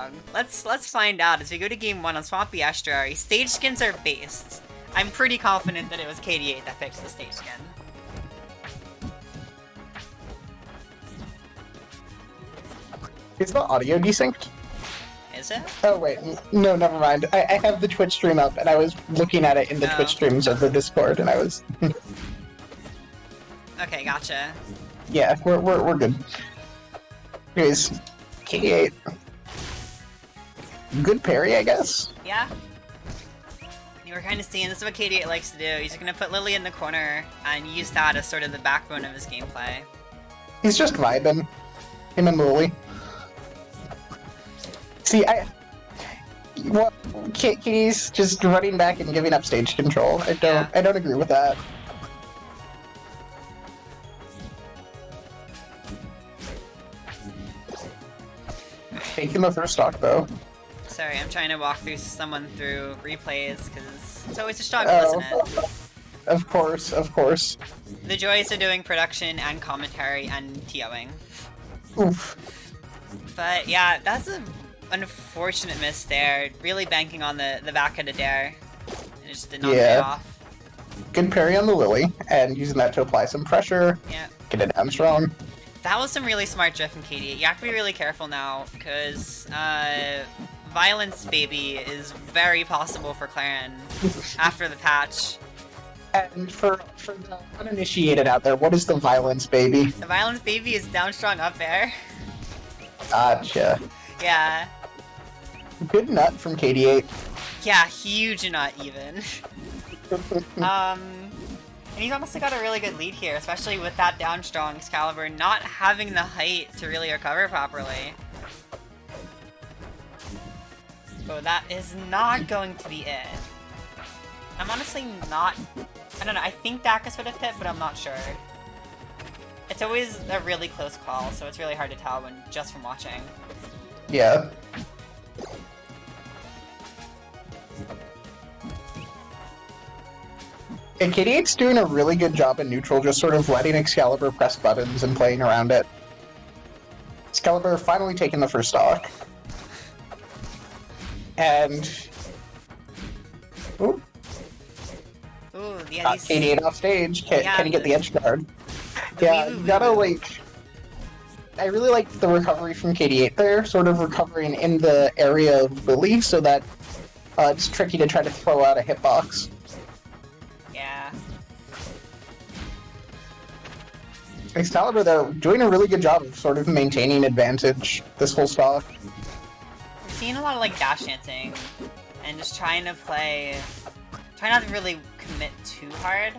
wrong. Let's find out as we go to game 1 on Swampy Estuary. Stage skins are based. I'm pretty confident that it was KD8 that picked the stage skin. Is the audio desynced? Is it? Oh wait, no, never mind. I have the Twitch stream up, and I was looking at it in the Twitch streams of the Discord, and I was... Okay, gotcha. Yeah, we're good. Anyways, KD8. Good parry, I guess? Yeah. You were kind of seeing, this is what KD8 likes to do. He's gonna put Lily in the corner and use that as sort of the backbone of his gameplay. He's just vibing. Him and Lily. See, well, KD's just running back and giving up stage control. I don't agree with that. Taking the first stock though. Sorry, I'm trying to walk someone through replays because it's always a struggle, isn't it? Of course, of course. The joys of doing production and commentary and TOing. Oof. But yeah, that's an unfortunate miss there. Really banking on the back end of dare. And it just did not pay off. Good parry on the Lily, and using that to apply some pressure. Yeah. Get it down strong. That was some really smart drift from KD8. You have to be really careful now, because Violence Baby is very possible for Clairen after the patch. And for the uninitiated out there, what is the Violence Baby? The Violence Baby is down strong up air. Gotcha. Yeah. Good nut from KD8. Yeah, huge nut even. And he's honestly got a really good lead here, especially with that down strong Excalibur not having the height to really recover properly. So that is not going to be it. I'm honestly not... I don't know, I think Dacus would have hit, but I'm not sure. It's always a really close call, so it's really hard to tell when just from watching. Yeah. And KD8's doing a really good job in neutral, just sort of letting Excalibur press buttons and playing around it. Excalibur finally taking the first stock. And... Ooh. Ooh, yeah, these... KD8 off stage. Can he get the edge guard? Yeah, you gotta, like... I really like the recovery from KD8 there, sort of recovering in the area of Lily, so that it's tricky to try to throw out a hitbox. Yeah. Excalibur, though, doing a really good job of sort of maintaining advantage this whole stock. We're seeing a lot of, like, dash dancing, and just trying to play... Try not to really commit too hard.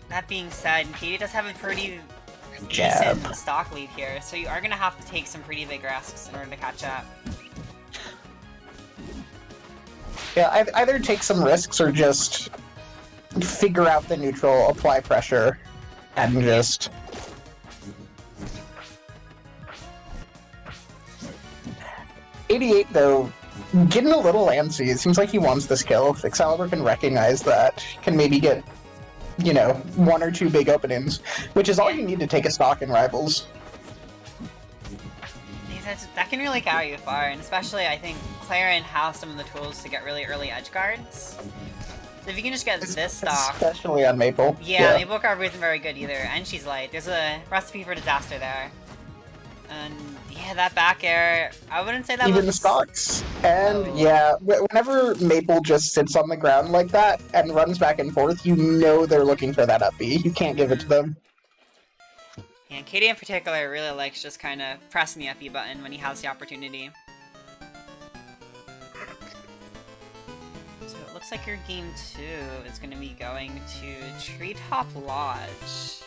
That being said, KD does have a pretty decent stock lead here, so you are going to have to take some pretty big risks in order to catch up. Yeah, either take some risks or just figure out the neutral, apply pressure, and just... KD8, though, getting a little antsy. It seems like he wants this kill. If Excalibur can recognize that, can maybe get, you know, 1 or 2 big openings, which is all you need to take a stock in Rivals. That can really carry you far, and especially I think Clairen has some of the tools to get really early edge guards. So if you can just get this stock... Especially on Maypul. Yeah, Maypul Carver isn't very good either, and she's light. There's a recipe for disaster there. And yeah, that back air, I wouldn't say that even the stocks. And yeah, whenever Maypul just sits on the ground like that and runs back and forth, you know they're looking for that up B. You can't give it to them. Yeah, and KD in particular really likes just kind of pressing the up B button when he has the opportunity. So it looks like your game 2 is going to be going to Treetop Lodge.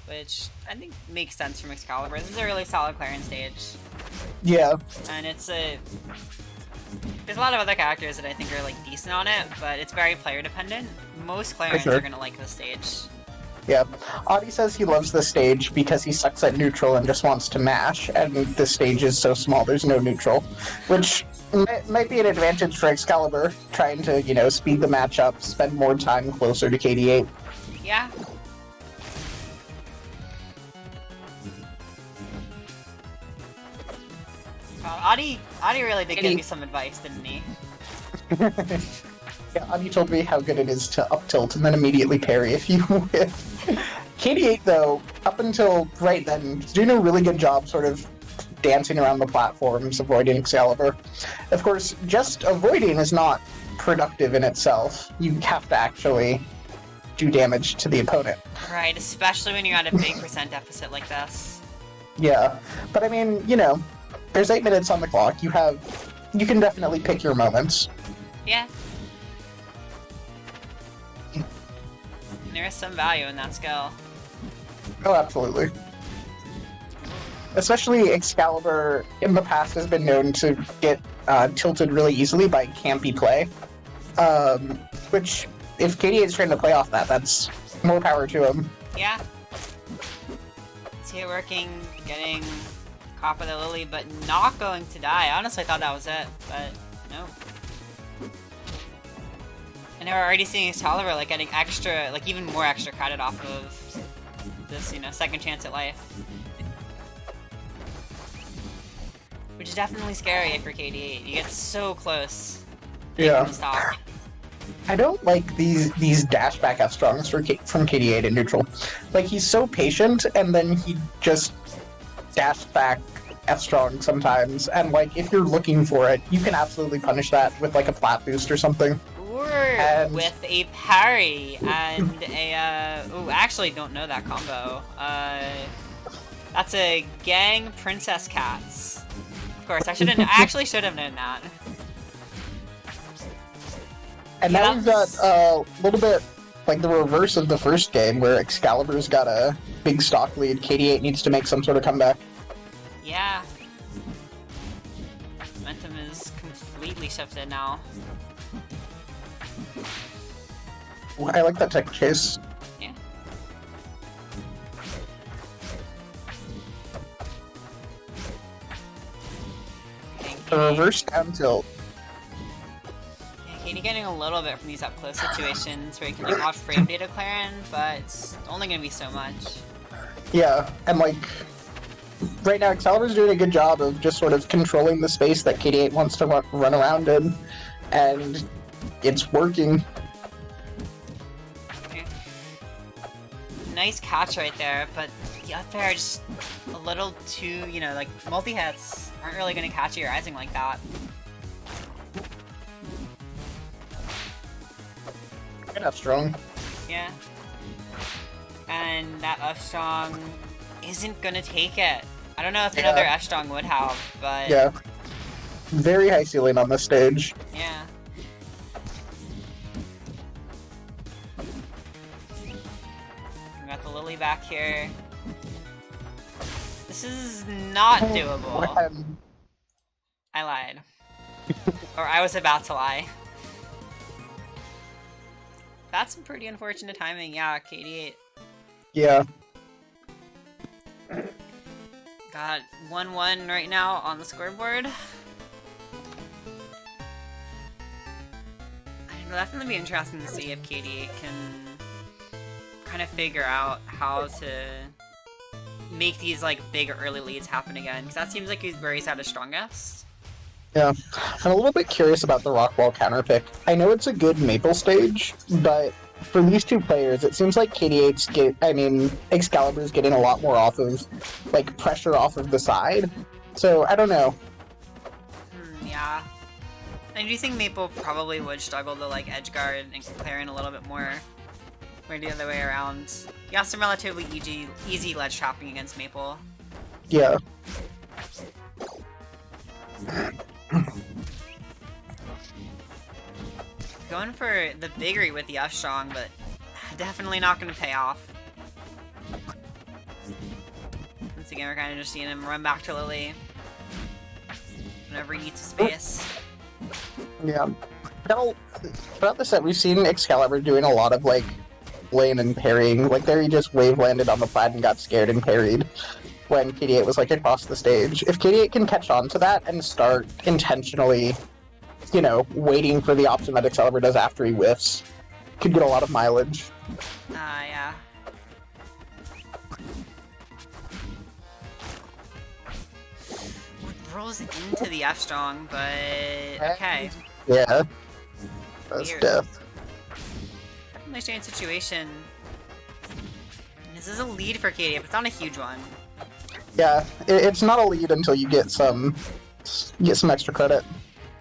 Which I think makes sense from Excalibur. This is a really solid Clairen stage. Yeah. And it's a... There's a lot of other characters that I think are like decent on it, but it's very player dependent. Most Clairens are gonna like this stage. Yeah. Audie says he loves this stage because he sucks at neutral and just wants to mash, and this stage is so small there's no neutral. Which might be an advantage for Excalibur, trying to, you know, speed the match up, spend more time closer to KD8. Yeah. Adi really did give me some advice, didn't he? Yeah, Adi told me how good it is to up tilt and then immediately parry if you whiff. KD8, though, up until right then, is doing a really good job sort of dancing around the platforms, avoiding Excalibur. Of course, just avoiding is not productive in itself. You have to actually do damage to the opponent. Right, especially when you're at a big percent deficit like this. Yeah, but I mean, you know, there's 8 minutes on the clock. You can definitely pick your moments. Yeah. There is some value in that skill. Oh, absolutely. Especially Excalibur in the past has been known to get tilted really easily by campy play. Which, if KD8 is trying to play off that, that's more power to him. Yeah. See it working, getting caught by the Lily, but not going to die. I honestly thought that was it, but no. And we're already seeing Excalibur like getting extra, like even more extra credit off of this, you know, second chance at life. Which is definitely scary if you're KD8. You get so close. Yeah. To stop. I don't like these dash back F strongs from KD8 in neutral. Like, he's so patient, and then he just dash back F strong sometimes. And like, if you're looking for it, you can absolutely punish that with like a flat boost or something. Or with a parry and a oh, actually don't know that combo. That's a gang princess cats. Of course, I actually should have known that. And now we've got a little bit like the reverse of the first game, where Excalibur's got a big stock lead. KD8 needs to make some sort of comeback. Yeah. Momentum is completely shifted now. Ooh, I like that tech chase. Yeah. The reverse down tilt. KD getting a little bit from these up close situations where you can like off frame data Clairen, but it's only gonna be so much. Yeah, and like right now Excalibur's doing a good job of just sort of controlling the space that KD8 wants to run around in, and it's working. Okay. Nice catch right there, but the up air just a little too, you know, like multi-hits aren't really gonna catch your rising like that. Enough strong. Yeah. And that F strong isn't gonna take it. I don't know if another F strong would have, but yeah, very high ceiling on this stage. Yeah. We got the Lily back here. This is not doable. I lied. Or I was about to lie. That's some pretty unfortunate timing, yeah, KD8. Yeah. Got 1-1 right now on the scoreboard. It'll definitely be interesting to see if KD8 can kind of figure out how to make these like big early leads happen again, because that seems like where he's at his strongest. Yeah, I'm a little bit curious about the rock wall counter pick. I know it's a good Maypul stage, but for these two players, it seems like Excalibur's getting a lot more off of, like, pressure off of the side. So, I don't know. Yeah. I do think Maypul probably would struggle to, like, edge guard and Clairen a little bit more. Or the other way around. You have some relatively easy ledge trapping against Maypul. Yeah. Going for the biggery with the F strong, but definitely not going to pay off. Once again, we're kind of just seeing him run back to Lily whenever he needs space. Yeah. Throughout the set, we've seen Excalibur doing a lot of, like, lane and parrying. Like, there he just wave landed on the plat and got scared and parried when KD8 was, like, across the stage. If KD8 can catch on to that and start intentionally, you know, waiting for the option that Excalibur does after he whiffs, could get a lot of mileage. Yeah. rolls into the F strong, but okay. Yeah. That's Weird. death. Definitely strange situation. This is a lead for KD8, but it's not a huge one. Yeah, it's not a lead until you get some extra credit.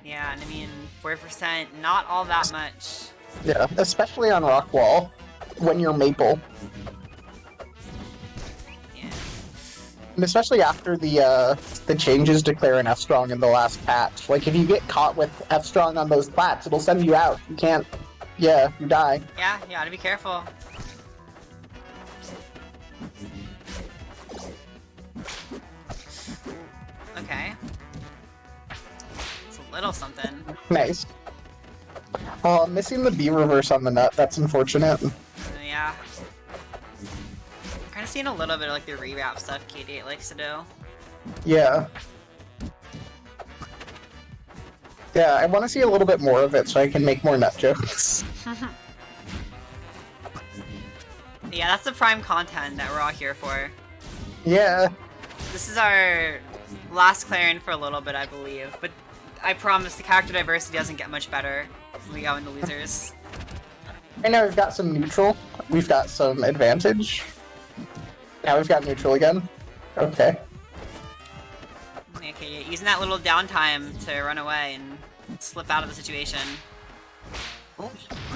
Yeah, and I mean, 4%, not all that much. Yeah, especially on Rockwall, when you're Maypul. Yeah. And especially after the changes to Clairen F strong in the last patch. Like, if you get caught with F strong on those plats, it'll send you out. You can't. Yeah, you die. Yeah, you gotta be careful. Okay. It's a little something. Nice. Oh, I'm missing the B reverse on the nut. That's unfortunate. Yeah. Kind of seeing a little bit of like the rewrap stuff KD8 likes to do. Yeah. Yeah, I want to see a little bit more of it so I can make more nut jokes. Yeah, that's the prime content that we're all here for. Yeah. This is our last Clairen for a little bit, I believe, but I promise the character diversity doesn't get much better when we go into losers. Right now we've got some neutral. We've got some advantage. Now we've got neutral again. Okay. Okay, using that little downtime to run away and slip out of the situation.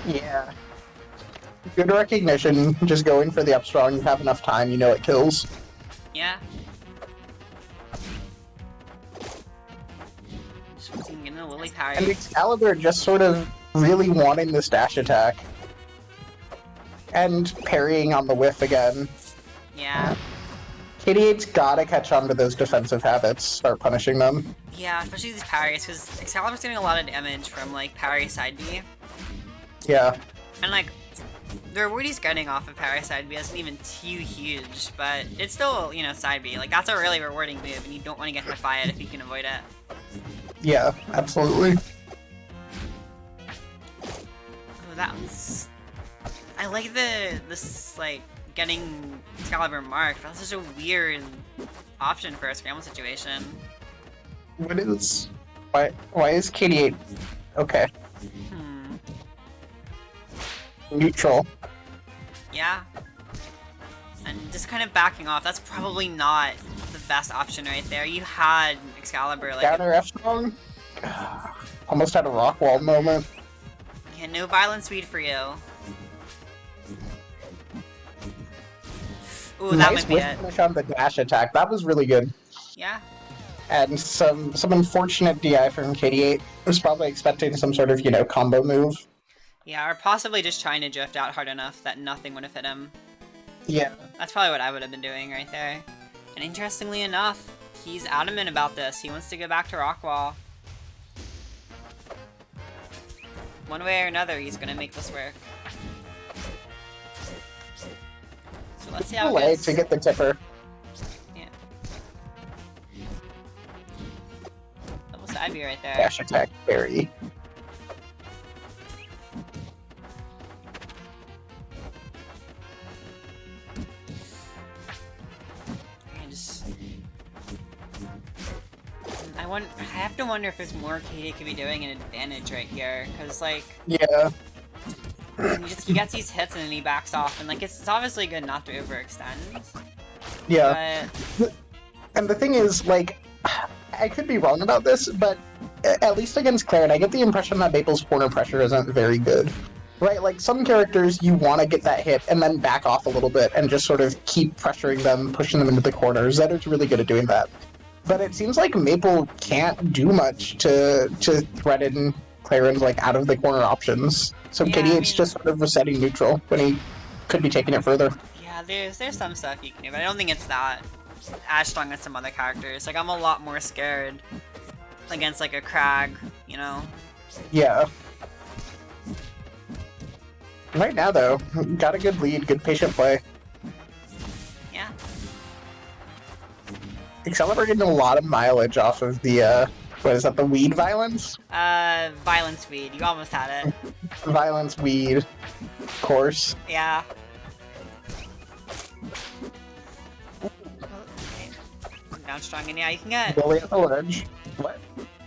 Yeah. Good recognition. Just going for the up strong. You have enough time. You know it kills. Yeah. Just getting a lily parry. And Excalibur just sort of really wanting this dash attack. And parrying on the whiff again. Yeah. KD8's gotta catch on to those defensive habits, start punishing them. Yeah, especially these parries, because Excalibur's doing a lot of damage from, like, parry side B. Yeah. And, like, the reward he's getting off of parry side B isn't even too huge, but it's still, you know, side B. Like, that's a really rewarding move, and you don't want to get hit by it if you can avoid it. Yeah, absolutely. Oh, that was... I like this, like, getting Excalibur marked. That's such a weird option for a scramble situation. What is... Why is KD8... Okay. Neutral. Yeah. And just kind of backing off. That's probably not the best option right there. You had Excalibur, like... Downer F strong? Almost had a Rockwall moment. Yeah, no violent speed for you. Ooh, that Nice might be it. finish on the dash attack. That was really good. Yeah. And some unfortunate DI from KD8. Was probably expecting some sort of, you know, combo move. Yeah, or possibly just trying to drift out hard enough that nothing would have hit him. Yeah. That's probably what I would have been doing right there. And interestingly enough, he's adamant about this. He wants to go back to Rockwall. One way or another, he's gonna make this work. So let's see how it Way goes. to get the tipper. Yeah. Double side B right there. Dash attack parry. I have to wonder if there's more KD could be doing an advantage right here, because, like, Yeah. he gets these hits and then he backs off, and, like, it's obviously good not to overextend. Yeah. But... And the thing is, like, I could be wrong about this, but at least against Clairen, I get the impression that Maypul's corner pressure isn't very good. Right? Like, some characters, you want to get that hit and then back off a little bit and just sort of keep pressuring them, pushing them into the corner. Zedder's really good at doing that. But it seems like Maypul can't do much to threaten Clairen's, like, out-of-the-corner options. So Yeah, KD8's just sort of resetting neutral when he could be taking it further. Yeah, there's some stuff you can do, but I don't think it's that as strong as some other characters. Like, I'm a lot more scared against, like, a Crag, you know? Yeah. Right now, though, got a good lead, good patient play. Yeah. Excalibur getting a lot of mileage off of the, what is that, the weed violence? Violence weed. You almost had it. Violence, weed, course. Yeah. down strong, and yeah, you can get... Lily at the ledge. What?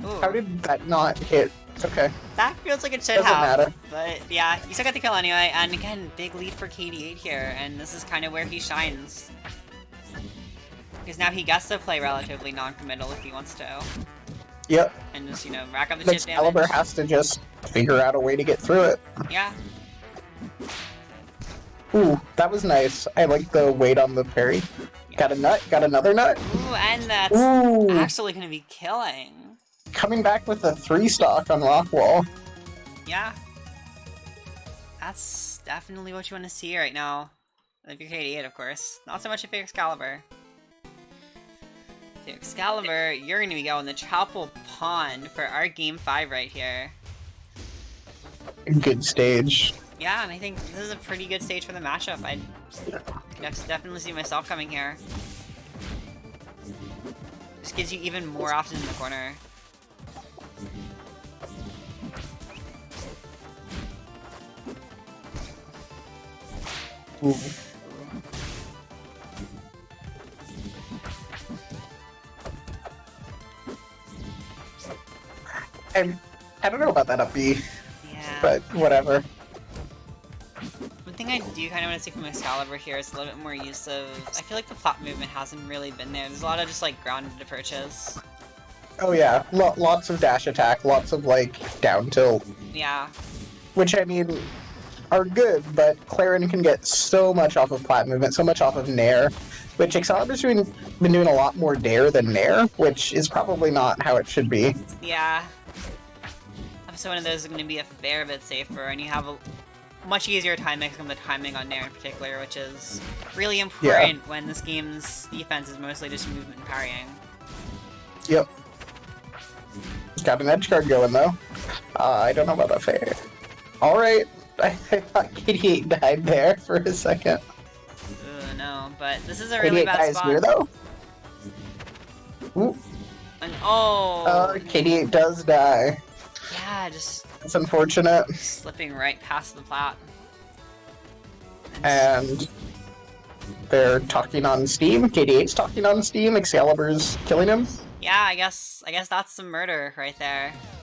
Ooh, How did that not hit? It's okay. that feels like it should Doesn't have. matter. But yeah, you still got the kill anyway, and again, big lead for KD8 here, and this is kind of where he shines. Because now he gets to play relatively non-committal if he wants to. Yep. And just, you know, rack up the chip Excalibur damage. has to just figure out a way to get through it. Yeah. Ooh, that was nice. I like the weight on the parry. Got a nut, got another nut. Ooh, and that's Ooh, actually going to be killing. coming back with a 3-stock on Rockwall. Yeah. That's definitely what you want to see right now. If you're KD8, of course. Not so much if you're Excalibur. If you're Excalibur, you're going to be going the Chapel Pond for our Game 5 right here. Good stage. Yeah, and I think this is a pretty good stage for the matchup. I definitely see myself coming here. This gives you even more options in the corner. Ooh. I don't know about that up B, Yeah. but whatever. One thing I do kind of want to see from Excalibur here is a little bit more use of... I feel like the plot movement hasn't really been there. There's a lot of just, like, grounded approaches. Oh yeah, lots of dash attack, lots of, like, down tilt. Yeah. Which, I mean, are good, but Clairen can get so much off of plat movement, so much off of Nair, which Excalibur's been doing a lot more Nair than Nair, which is probably not how it should be. Yeah. So one of those is going to be a fair bit safer, and you have a much easier time mixing the timing on Nair in particular, which is really important when this game's defense is mostly just movement and parrying. Yep. Got an edge guard going, though. I don't know about that fair. Alright. I thought KD8 died there for a second. Ugh, no, but this is a really KD8 bad dies spot. here, though. Ooh. And oh! KD8 does die. Yeah, just It's unfortunate. slipping right past the plat. And they're talking on Steam. KD8's talking on Steam. Excalibur's killing him. Yeah, I guess that's some murder right there.